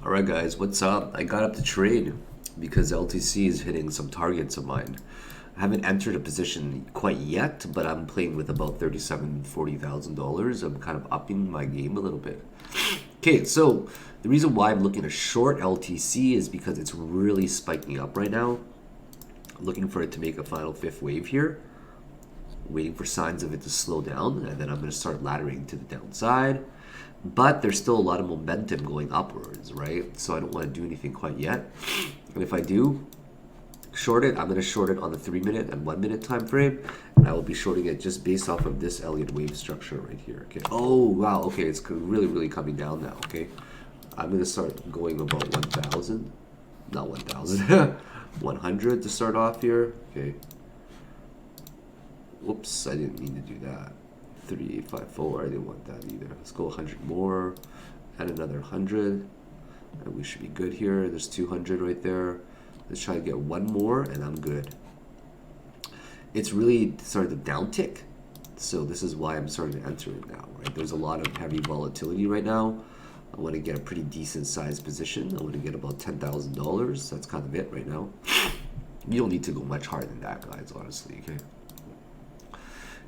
Alright guys, what's up? I got up to trade because LTC is hitting some targets of mine. I haven't entered a position quite yet, but I'm playing with about $40,000. I'm kind of upping my game a little bit. Okay, so the reason why I'm looking to short LTC is because it's really spiking up right now. I'm looking for it to make a final fifth wave here. Waiting for signs of it to slow down, and then I'm going to start laddering to the downside. But there's still a lot of momentum going upwards, right? So I don't want to do anything quite yet. And if I do short it, I'm going to short it on the 3-minute and 1-minute time frame. And I will be shorting it just based off of this Elliott wave structure right here. Okay. Oh, wow. Okay, it's really, really coming down now. Okay. I'm going to start going about 1,000. Not 1,000. 100 to start off here. Okay. Whoops, I didn't mean to do that. 3854, I didn't want that either. Let's go 100 more, and another 100, and we should be good here. There's 200 right there. Let's try to get one more, and I'm good. It's really starting to downtick, so this is why I'm starting to enter it now, right? There's a lot of heavy volatility right now. I want to get a pretty decent sized position. I want to get about $10,000. That's kind of it right now. You don't need to go much higher than that, guys, honestly, okay?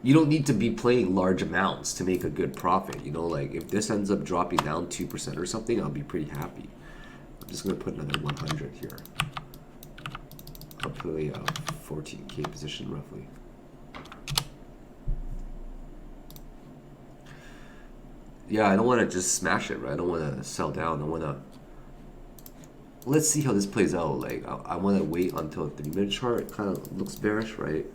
You don't need to be playing large amounts to make a good profit. You know, like if this ends up dropping down 2% or something, I'll be pretty happy. I'm just going to put another 100 here. I'll play a 14K position roughly. Yeah, I don't want to just smash it, right? I don't want to sell down. I want to... Let's see how this plays out. Like, I want to wait until a 3-minute chart. It kind of looks bearish, right?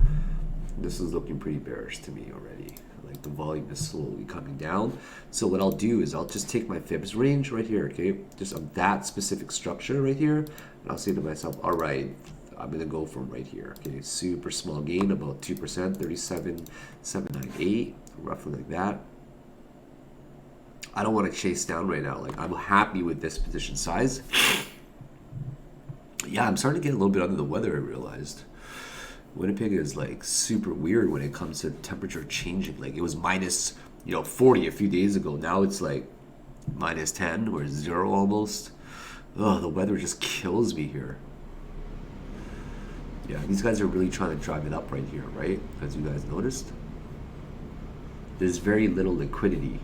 This is looking pretty bearish to me already. Like the volume is slowly coming down. So what I'll do is I'll just take my fibs range right here, okay? Just of that specific structure right here. And I'll say to myself, all right, I'm gonna go from right here, okay? Super small gain, about 2%, 37,798, roughly like that. I don't want to chase down right now. Like I'm happy with this position size. Yeah, I'm starting to get a little bit under the weather, I realized. Winnipeg is like super weird when it comes to temperature changing. Like it was minus, 40 a few days ago. Now it's like minus 10 or 0 almost. Oh, the weather just kills me here. Yeah, these guys are really trying to drive it up right here, right? As you guys noticed. There's very little liquidity.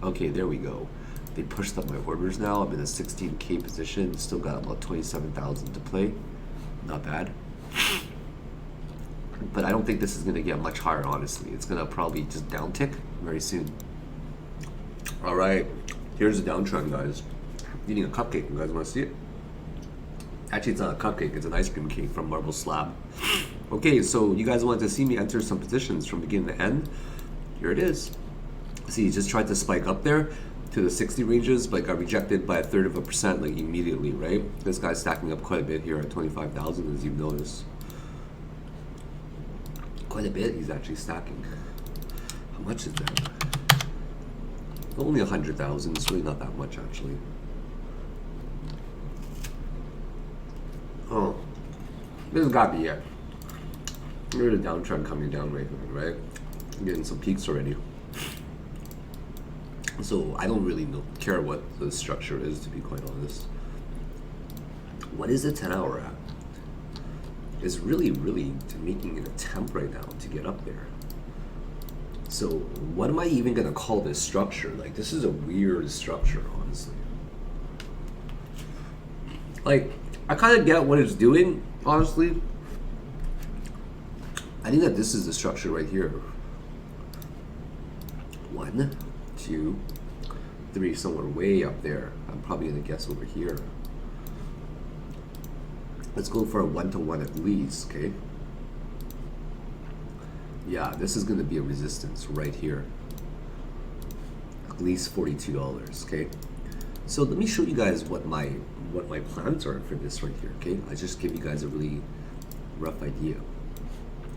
Okay, there we go. They pushed up my orders now. I'm in a 16K position. Still got about 27,000 to play. Not bad. But I don't think this is going to get much higher, honestly. It's going to probably just downtick very soon. All right, here's the downtrend, guys. Eating a cupcake. You guys want to see it? Actually, it's not a cupcake. It's an ice cream cake from Marble Slab. Okay, so you guys wanted to see me enter some positions from beginning to end. Here it is. See, he just tried to spike up there to the 60 ranges, but got rejected by 1/3%, like immediately, right? This guy's stacking up quite a bit here at 25,000, as you've noticed. Quite a bit he's actually stacking. How much is that? Only 100,000. It's really not that much, actually. Oh, this has got to be it. There's a downtrend coming down right here, right? I'm getting some peaks already. So I don't really care what the structure is, to be quite honest. What is the 10-hour at? Is really making an attempt right now to get up there. So what am I even gonna call this structure? Like this is a weird structure, honestly. Like I kind of get what it's doing, honestly. I think that this is the structure right here. 1, 2, 3, somewhere way up there. I'm probably gonna guess over here. Let's go for a 1-to-1 at least, okay? Yeah, this is going to be a resistance right here. At least $42, okay? So let me show you guys what my plans are for this right here, okay? I just give you guys a really rough idea.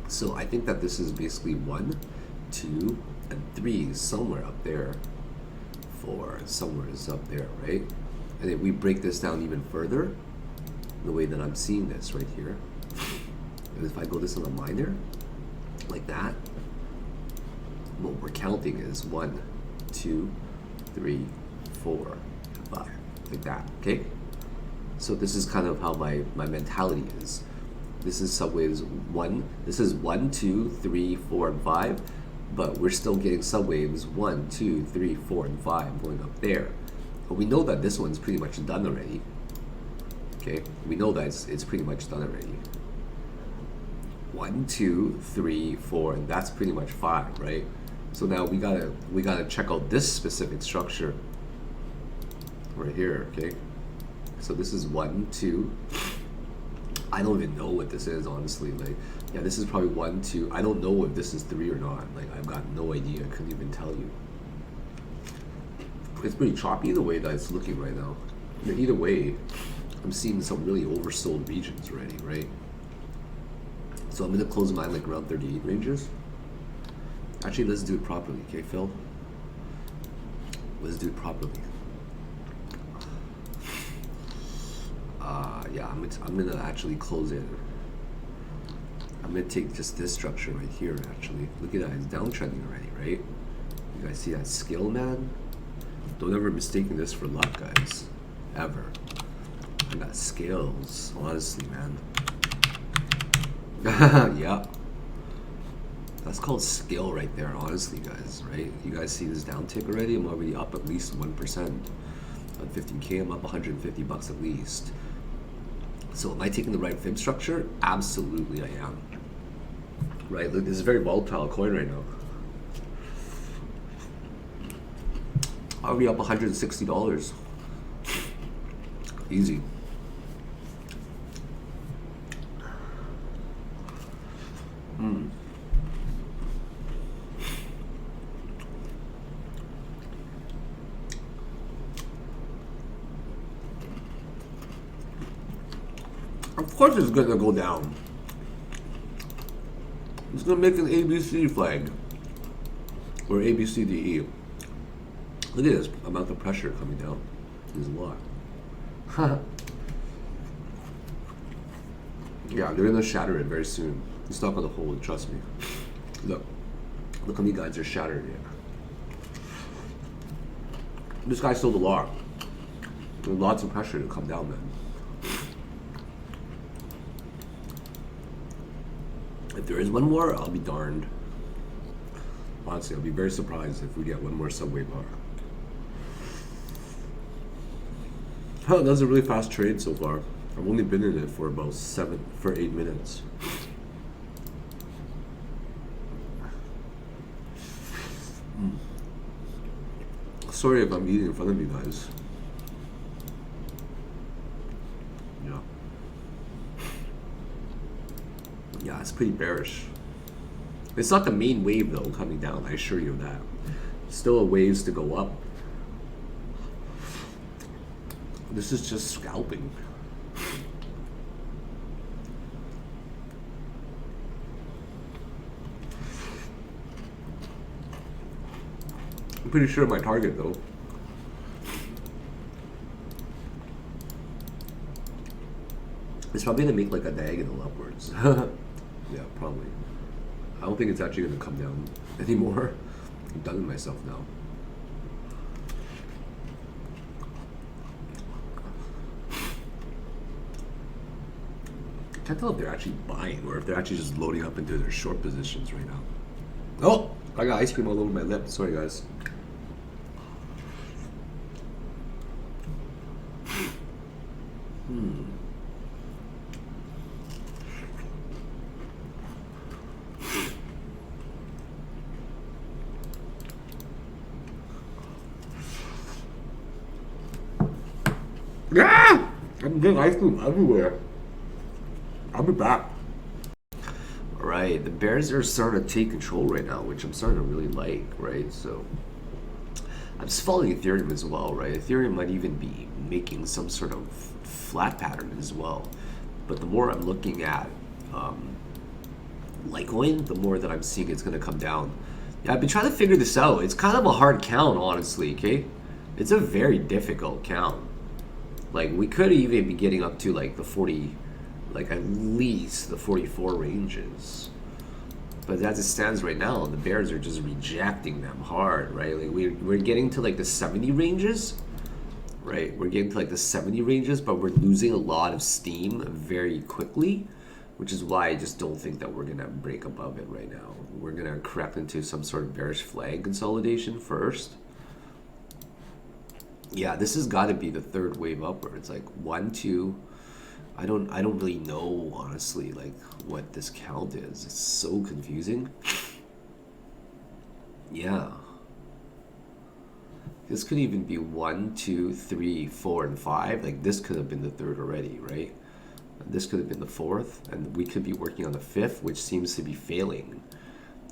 So I think that this is basically 1, 2, and 3 somewhere up there. 4 somewhere is up there, right? And if we break this down even further, the way that I'm seeing this right here, and if I go this on a minor, like that, what we're counting is 1, 2, 3, 4, 5, stuff like that, okay? So this is kind of how my mentality is. This is subwaves 1, this is 1, 2, 3, 4, and 5, but we're still getting subwaves 1, 2, 3, 4, and 5 going up there. But we know that this one's pretty much done already. Okay, we know that it's pretty much done already. 1, 2, 3, 4, and that's pretty much 5, right? So now we gotta check out this specific structure right here, okay? So this is 1, 2. I don't even know what this is, honestly. Like, yeah, this is probably 1, 2. I don't know if this is 3 or not. Like, I've got no idea. I couldn't even tell you. It's pretty choppy the way that it's looking right now. But either way, I'm seeing some really oversold regions already, right? So I'm gonna close mine like around 38 ranges. Actually, let's do it properly, okay, Phil? Let's do it properly. Yeah, I'm gonna actually close it. I'm gonna take just this structure right here. Actually, look at that, it's downtrending already, right? You guys see that scale, man? Don't ever mistake this for luck, guys. Ever. I got scales, honestly, man. Yeah. That's called skill right there, honestly, guys, right? You guys see this downtick already? I'm already up at least 1%. On 15K, I'm up 150 bucks at least. So am I taking the right fib structure? Absolutely I am. Right, look, this is a very volatile coin right now. Already up $160. Easy. Of course it's gonna go down. It's gonna make an ABC flag. Or ABCDE. Look at this amount of pressure coming down. There's a lot. Yeah, they're gonna shatter it very soon. It's not gonna hold, trust me. Look how many guys are shattering it. This guy sold a lot. There's lots of pressure to come down, man. If there is one more, I'll be darned. Honestly, I'll be very surprised if we get one more subway bar. Oh, that was a really fast trade so far. I've only been in it for about 8 minutes. Sorry if I'm eating in front of you guys. Yeah. Yeah, it's pretty bearish. It's not the main wave though coming down, I assure you of that. Still a ways to go up. This is just scalping. I'm pretty sure my target though. It's probably gonna make like a diagonal upwards. Yeah, probably. I don't think it's actually gonna come down anymore. I'm done with myself now. I can't tell if they're actually buying or if they're actually just loading up into their short positions right now. Oh, I got ice cream all over my lip. Sorry, guys. Yeah! I'm getting ice cream everywhere. I'll be back. Alright, the bears are starting to take control right now, which I'm starting to really like, right? So, I'm just following Ethereum as well, right? Ethereum might even be making some sort of flat pattern as well. But the more I'm looking at Litecoin, the more that I'm seeing it's going to come down. Yeah, I've been trying to figure this out. It's kind of a hard count, honestly, okay? It's a very difficult count. Like, we could even be getting up to like the 40, like at least the 44 ranges. But as it stands right now, the bears are just rejecting them hard, right? Like we're getting to like the 70 ranges, right? We're getting to like the 70 ranges, but we're losing a lot of steam very quickly, which is why I just don't think that we're gonna break above it right now. We're gonna correct into some sort of bearish flag consolidation first. Yeah, this has got to be the third wave upwards. Like 1, 2. I don't really know honestly like what this count is. It's so confusing. Yeah. This could even be 1, 2, 3, 4, and 5. Like this could have been the third already, right? This could have been the fourth, and we could be working on the fifth, which seems to be failing,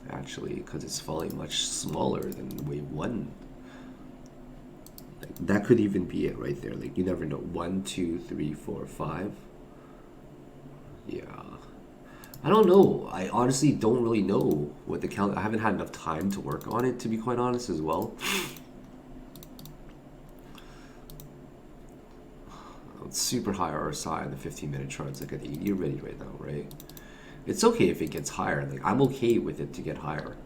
actually, because it's falling much smaller than wave 1. Like, that could even be it right there. Like you never know. 1, 2, 3, 4, 5. Yeah. I don't know. I honestly don't really know what the count. I haven't had enough time to work on it, to be quite honest, as well. It's super high RSI on the 15-minute chart. It's like at 80 already right now, right? It's okay if it gets higher. Like I'm okay with it to get higher,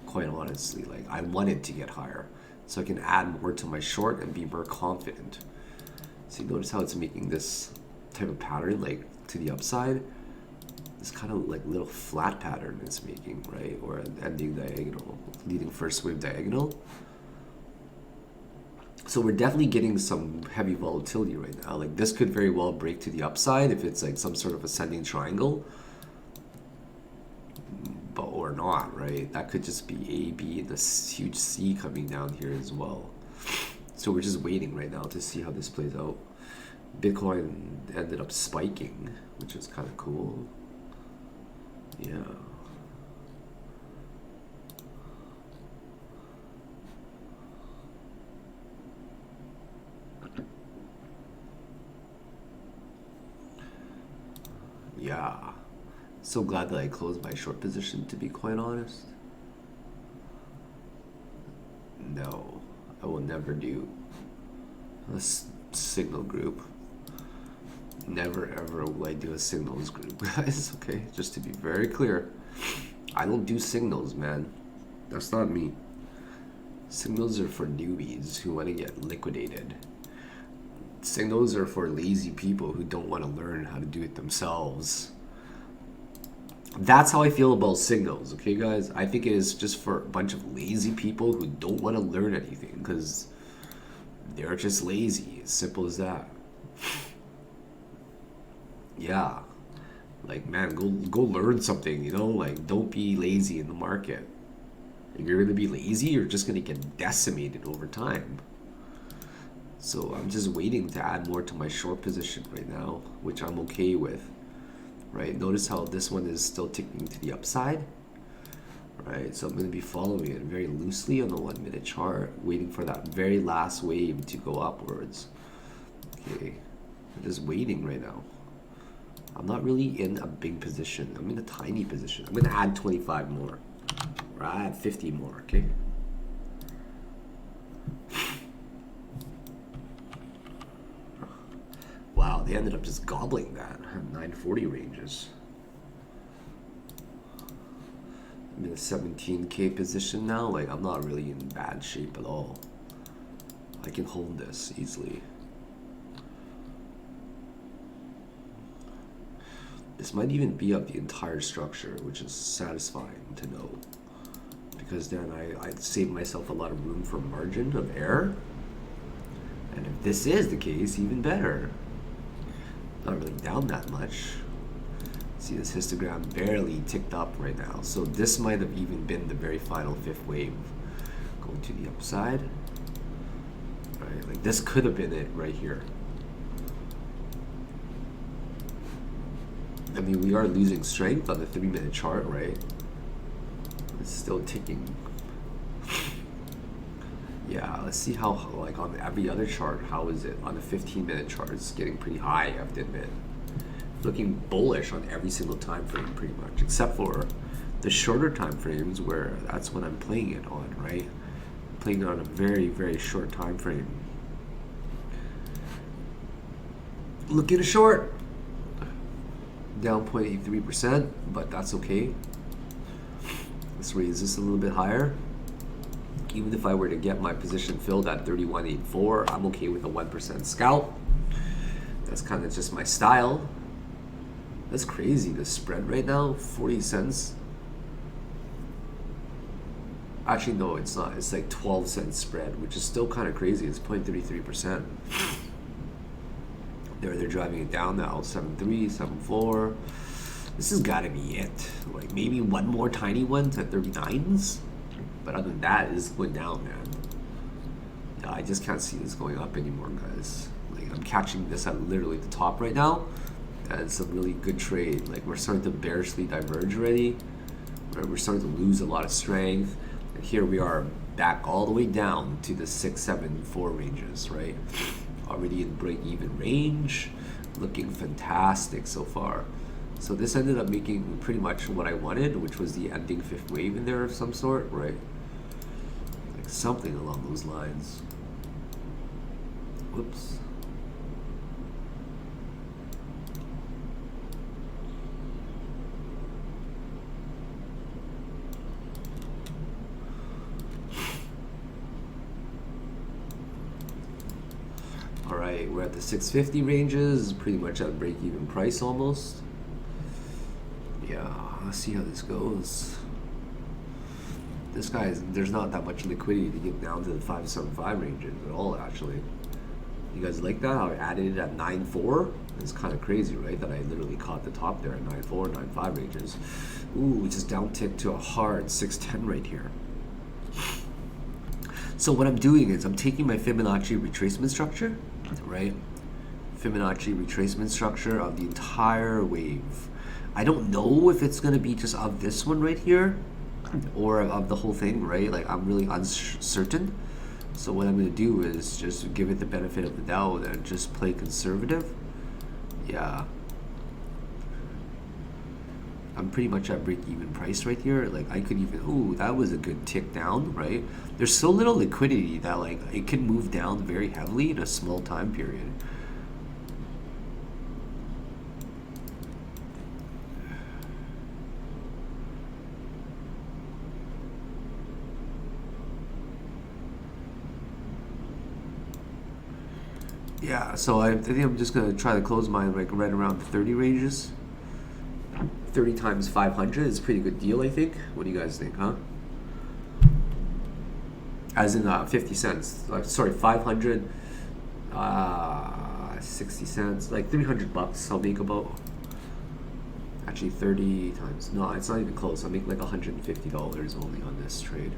quite honestly. Like I want it to get higher so I can add more to my short and be more confident. See, notice how it's making this type of pattern like to the upside. This kind of like little flat pattern it's making, right? Or an ending diagonal, leading first wave diagonal. So we're definitely getting some heavy volatility right now. Like this could very well break to the upside if it's like some sort of ascending triangle, but or not, right? That could just be A, B, and this huge C coming down here as well. So we're just waiting right now to see how this plays out. Bitcoin ended up spiking, which is kind of cool. Yeah. Yeah. So glad that I closed my short position, to be quite honest. No, I will never do a signal group. Never ever will I do a signals group, guys. Okay, just to be very clear, I don't do signals, man. That's not me. Signals are for newbies who want to get liquidated. Signals are for lazy people who don't want to learn how to do it themselves. That's how I feel about signals, okay, guys? I think it is just for a bunch of lazy people who don't want to learn anything because they're just lazy. As simple as that. Yeah. Like, man, go learn something, you know? Like, don't be lazy in the market. If you're going to be lazy, you're just going to get decimated over time. So I'm just waiting to add more to my short position right now, which I'm okay with, right? Notice how this one is still ticking to the upside, right? So I'm going to be following it very loosely on the 1 minute chart, waiting for that very last wave to go upwards. Okay, I'm just waiting right now. I'm not really in a big position. I'm in a tiny position. I'm going to add 25 more, or add 50 more, okay? Wow, they ended up just gobbling that. 940 ranges. I'm in a 17K position now. Like, I'm not really in bad shape at all. I can hold this easily. This might even be up the entire structure, which is satisfying to know. Because then I save myself a lot of room for margin of error. And if this is the case, even better. Not really down that much. See, this histogram barely ticked up right now. So this might have even been the very final fifth wave. Going to the upside. Right, like this could have been it right here. I mean, we are losing strength on the 3 minute chart, right? It's still ticking. Yeah, let's see how, like on every other chart, how is it? On the 15-minute chart, it's getting pretty high, I have to admit. Looking bullish on every single time frame, pretty much, except for the shorter time frames where that's when I'm playing it on, right? Playing it on a very, very short time frame. Looking at a short. Down 0.83%, but that's okay. Let's raise this a little bit higher. Even if I were to get my position filled at 31.84, I'm okay with a 1% scalp. That's kind of just my style. That's crazy, the spread right now, 40 cents. Actually, no, it's not. It's like 12 cents spread, which is still kind of crazy. It's 0.33%. They're driving it down now, 7.3, 7.4. This has got to be it. Like maybe one more tiny one to 39s. But other than that, it's going down, man. Yeah, I just can't see this going up anymore, guys. Like I'm catching this at literally the top right now. And it's a really good trade. Like we're starting to bearishly diverge already. Right? We're starting to lose a lot of strength. And here we are back all the way down to the 6, 7, 4 ranges, right? Already in break-even range. Looking fantastic so far. So this ended up making pretty much what I wanted, which was the ending fifth wave in there of some sort, right? Like something along those lines. Whoops. Alright, we're at the 650 ranges, pretty much at break-even price almost. Yeah, let's see how this goes. This guy's, there's not that much liquidity to get down to the 575 ranges at all, actually. You guys like that? How I added it at 9.4? It's kind of crazy, right? That I literally caught the top there at 9.4, 9.5 ranges. Ooh, just down tick to a hard 610 right here. So what I'm doing is I'm taking my Fibonacci retracement structure, right? Fibonacci retracement structure of the entire wave. I don't know if it's going to be just of this one right here or of the whole thing, right? Like I'm really uncertain. So what I'm going to do is just give it the benefit of the doubt and just play conservative. Yeah. I'm pretty much at break-even price right here. Like I could even, ooh, that was a good tick down, right? There's so little liquidity that like it can move down very heavily in a small time period. Yeah, so I think I'm just gonna try to close mine like right around the 30 ranges. 30 times 500 is a pretty good deal, I think. What do you guys think, huh? As in 50 cents. Sorry, 500, 60 cents, like 300 bucks I'll make about. Actually 30 times, no, it's not even close. I'll make like $150 only on this trade.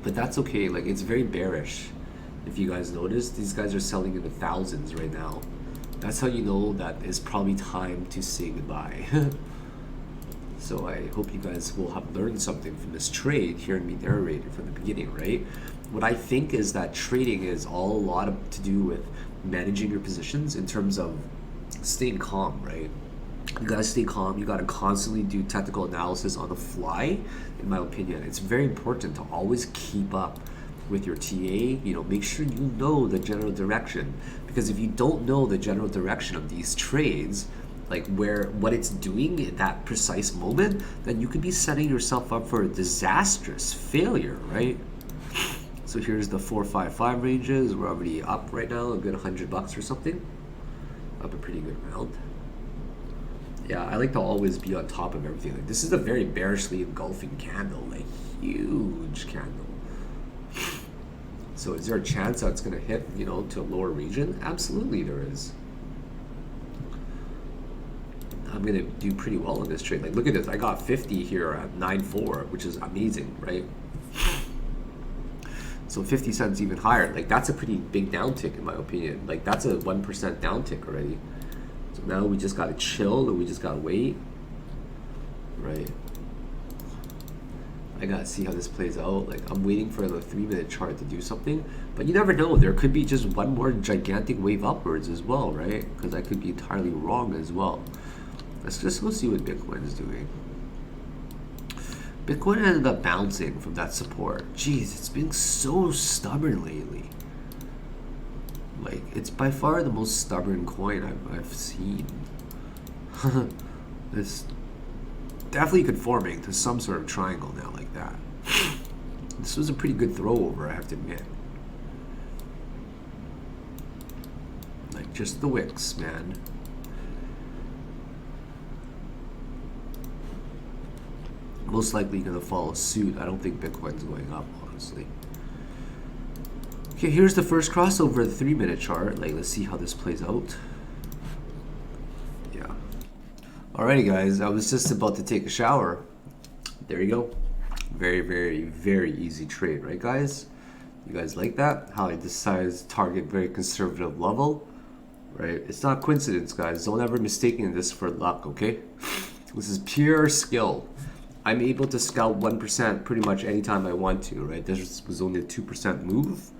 But that's okay, like it's very bearish. If you guys notice, these guys are selling in the thousands right now. That's how you know that it's probably time to say goodbye. So I hope you guys will have learned something from this trade, hearing me narrate it from the beginning, right? What I think is that trading is all a lot to do with managing your positions in terms of staying calm, right? You gotta stay calm. You gotta constantly do technical analysis on the fly, in my opinion. It's very important to always keep up with your TA, you know, make sure you know the general direction, because if you don't know the general direction of these trades, like what it's doing at that precise moment, then you could be setting yourself up for a disastrous failure, right? So here's the 455 ranges. We're already up right now, a good $100 or something, up a pretty good amount. Yeah, I like to always be on top of everything. Like this is a very bearishly engulfing candle, like huge candle. So is there a chance that it's going to hit, you know, to a lower region? Absolutely there is. I'm going to do pretty well in this trade. Like look at this. I got 50 here at 9.4, which is amazing, right? So 50 cents even higher. Like that's a pretty big downtick in my opinion. Like that's a 1% downtick already. So now we just got to chill and we just got to wait, right? I gotta see how this plays out. Like I'm waiting for the 3-minute chart to do something, but you never know. There could be just one more gigantic wave upwards as well, right? Because I could be entirely wrong as well. Let's just go see what Bitcoin is doing. Bitcoin ended up bouncing from that support. Jeez, it's been so stubborn lately. Like it's by far the most stubborn coin I've seen. It's definitely conforming to some sort of triangle now like that. This was a pretty good throw over, I have to admit. Like, just the wicks, man. Most likely gonna follow suit. I don't think Bitcoin's going up, honestly. Okay, here's the first crossover, the 3-minute chart. Like, let's see how this plays out. Yeah. Alrighty, guys. I was just about to take a shower. There you go. Very, very, very easy trade, right, guys? You guys like that? How I decided to target very conservative level, right? It's not coincidence, guys. Don't ever mistake this for luck, okay? This is pure skill. I'm able to scalp 1% pretty much anytime I want to, right? This was only a 2% move.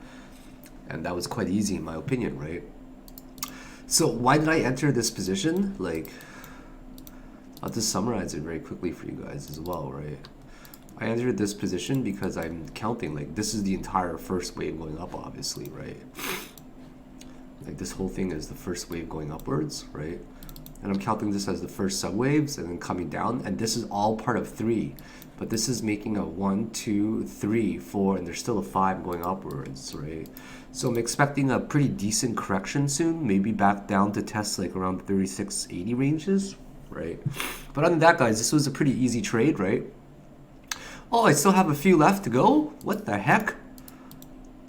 And that was quite easy in my opinion, right? So why did I enter this position? Like, I'll just summarize it very quickly for you guys as well, right? I entered this position because I'm counting, like, this is the entire first wave going up, obviously, right? Like, this whole thing is the first wave going upwards, right? And I'm counting this as the first subwaves and then coming down, and this is all part of 3. But this is making a 1, 2, 3, 4, and there's still a 5 going upwards, right? So I'm expecting a pretty decent correction soon, maybe back down to test like around 36.80 ranges, right? But other than that, guys, this was a pretty easy trade, right? Oh, I still have a few left to go? What the heck?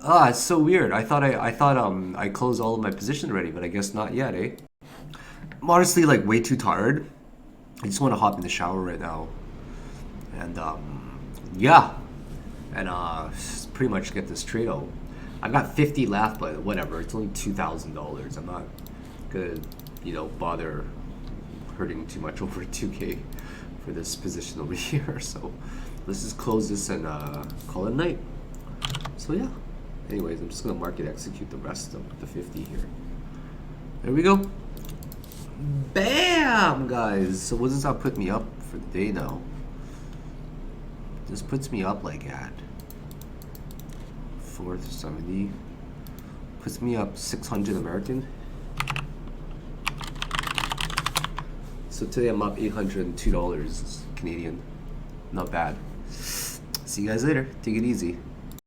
Ah, it's so weird. I thought I closed all of my positions already, but I guess not yet, eh? I'm honestly like way too tired. I just want to hop in the shower right now. And yeah. And just pretty much get this trade out. I've got 50 left, but whatever. It's only $2,000. I'm not gonna, you know, bother hurting too much over 2K for this position over here. So let's just close this and call it a night. So yeah. Anyways, I'm just gonna market execute the rest of the 50 here. There we go. Bam, guys. So what does that put me up for the day now? This puts me up like at 470. Puts me up 600 American. So today I'm up $802 Canadian. Not bad. See you guys later. Take it easy.